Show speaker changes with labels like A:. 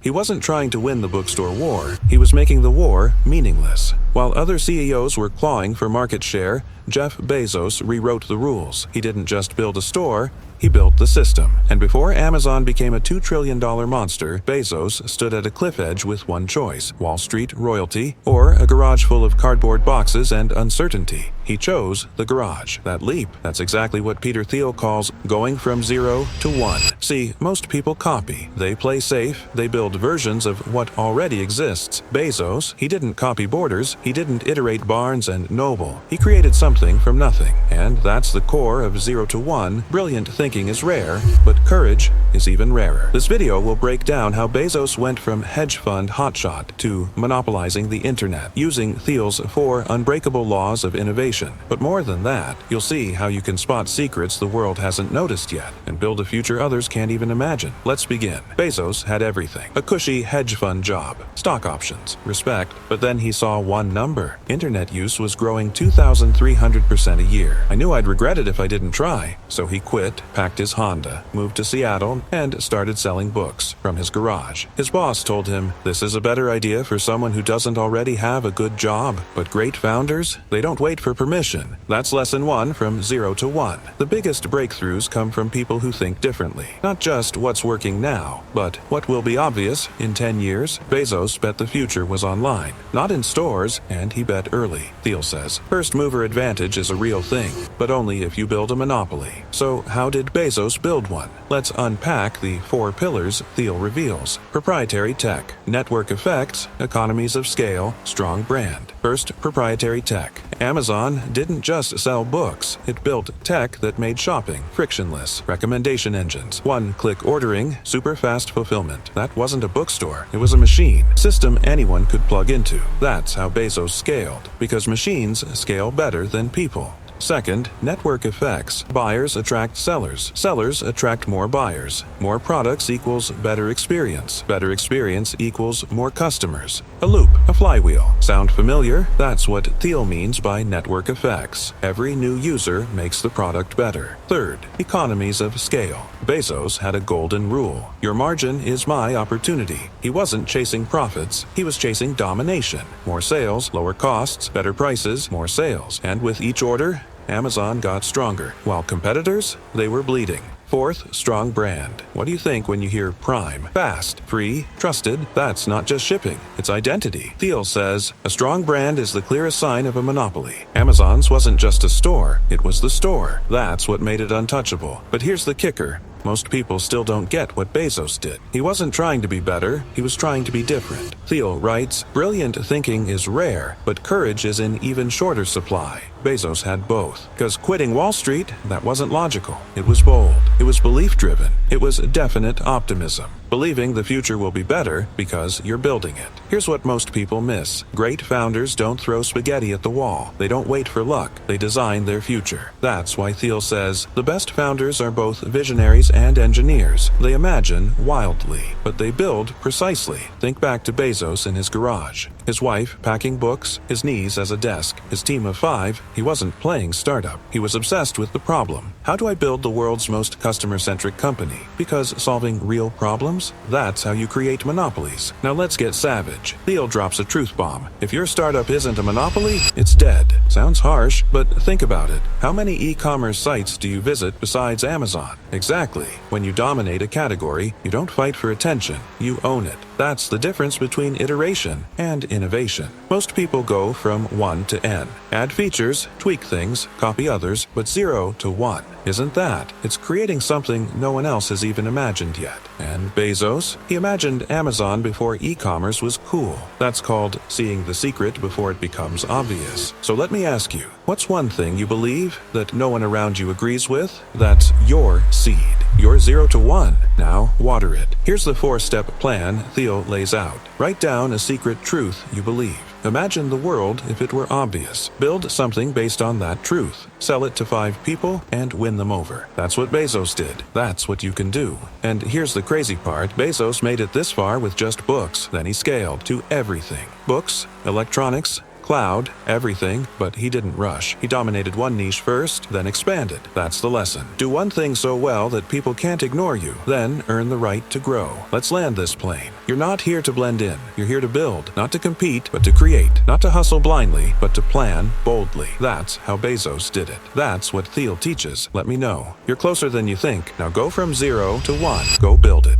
A: He wasn't trying to win the bookstore war, he was making the war meaningless. While other CEOs were clawing for market share, Jeff Bezos rewrote the rules. He didn't just build a store, he built the system. And before Amazon became a $2 trillion monster, Bezos stood at a cliff edge with one choice: Wall Street royalty or a garage full of cardboard boxes and uncertainty. He chose the garage. That leap, that's exactly what Peter Thiel calls going from 0 to 1. See, most people copy. They play safe, they build versions of what already exists. Bezos, he didn't copy Borders, he didn't iterate Barnes and Noble. He created something from nothing. And that's the core of 0 to 1. Brilliant thinking is rare, but courage is even rarer. This video will break down how Bezos went from hedge fund hotshot to monopolizing the internet, using Thiel's 4 unbreakable laws of innovation. But more than that, you'll see how you can spot secrets the world hasn't noticed yet and build a future others can't even imagine. Let's begin. Bezos had everything. A cushy hedge fund job, stock options, respect, but then he saw one number. Internet use was growing 2,300% a year. I knew I'd regret it if I didn't try, so he quit, packed his Honda, moved to Seattle, and started selling books from his garage. His boss told him, "This is a better idea for someone who doesn't already have a good job." But great founders, they don't wait for permission. That's lesson 1 from 0 to 1. The biggest breakthroughs come from people who think differently. Not just what's working now, but what will be obvious in 10 years. Bezos bet the future was online, not in stores, and he bet early. Thiel says, first mover advantage is a real thing, but only if you build a monopoly. So how did Bezos build one? Let's unpack the 4 pillars Thiel reveals. Proprietary tech, network effects, economies of scale, strong brand. First, proprietary tech. Amazon didn't just sell books, it built tech that made shopping frictionless. Recommendation engines, one-click ordering, super fast fulfillment. That wasn't a bookstore, it was a machine. System anyone could plug into. That's how Bezos scaled, because machines scale better than people. Second, network effects. Buyers attract sellers. Sellers attract more buyers. More products equals better experience. Better experience equals more customers. A loop, a flywheel. Sound familiar? That's what Thiel means by network effects. Every new user makes the product better. Third, economies of scale. Bezos had a golden rule. Your margin is my opportunity. He wasn't chasing profits, he was chasing domination. More sales, lower costs, better prices, more sales. And with each order, Amazon got stronger, while competitors, they were bleeding. Fourth, strong brand. What do you think when you hear Prime? Fast, free, trusted? That's not just shipping, it's identity. Thiel says, a strong brand is the clearest sign of a monopoly. Amazon's wasn't just a store, it was the store. That's what made it untouchable. But here's the kicker. Most people still don't get what Bezos did. He wasn't trying to be better, he was trying to be different. Thiel writes, brilliant thinking is rare, but courage is in even shorter supply. Bezos had both. Because quitting Wall Street, that wasn't logical. It was bold. It was belief-driven. It was definite optimism. Believing the future will be better because you're building it. Here's what most people miss. Great founders don't throw spaghetti at the wall. They don't wait for luck. They design their future. That's why Thiel says, the best founders are both visionaries and engineers. They imagine wildly, but they build precisely. Think back to Bezos in his garage. His wife packing books, his knees as a desk, his team of 5. He wasn't playing startup. He was obsessed with the problem. How do I build the world's most customer-centric company? Because solving real problems? That's how you create monopolies. Now let's get savage. Thiel drops a truth bomb. If your startup isn't a monopoly, it's dead. Sounds harsh, but think about it. How many e-commerce sites do you visit besides Amazon? Exactly. When you dominate a category, you don't fight for attention. You own it. That's the difference between iteration and innovation. Most people go from 1 to n. Add features, tweak things, copy others, but 0 to 1. Isn't that? It's creating something no one else has even imagined yet. And Bezos? He imagined Amazon before e-commerce was cool. That's called seeing the secret before it becomes obvious. So let me ask you, what's one thing you believe that no one around you agrees with? That's your seed. Your 0 to 1. Now water it. Here's the 4-step plan Thiel lays out. Write down a secret truth you believe. Imagine the world if it were obvious. Build something based on that truth. Sell it to 5 people and win them over. That's what Bezos did. That's what you can do. And here's the crazy part. Bezos made it this far with just books. Then he scaled to everything. Books, electronics, cloud, everything, but he didn't rush. He dominated one niche first, then expanded. That's the lesson. Do one thing so well that people can't ignore you, then earn the right to grow. Let's land this plane. You're not here to blend in. You're here to build, not to compete, but to create. Not to hustle blindly, but to plan boldly. That's how Bezos did it. That's what Thiel teaches. Let me know. You're closer than you think. Now go from 0 to 1. Go build it.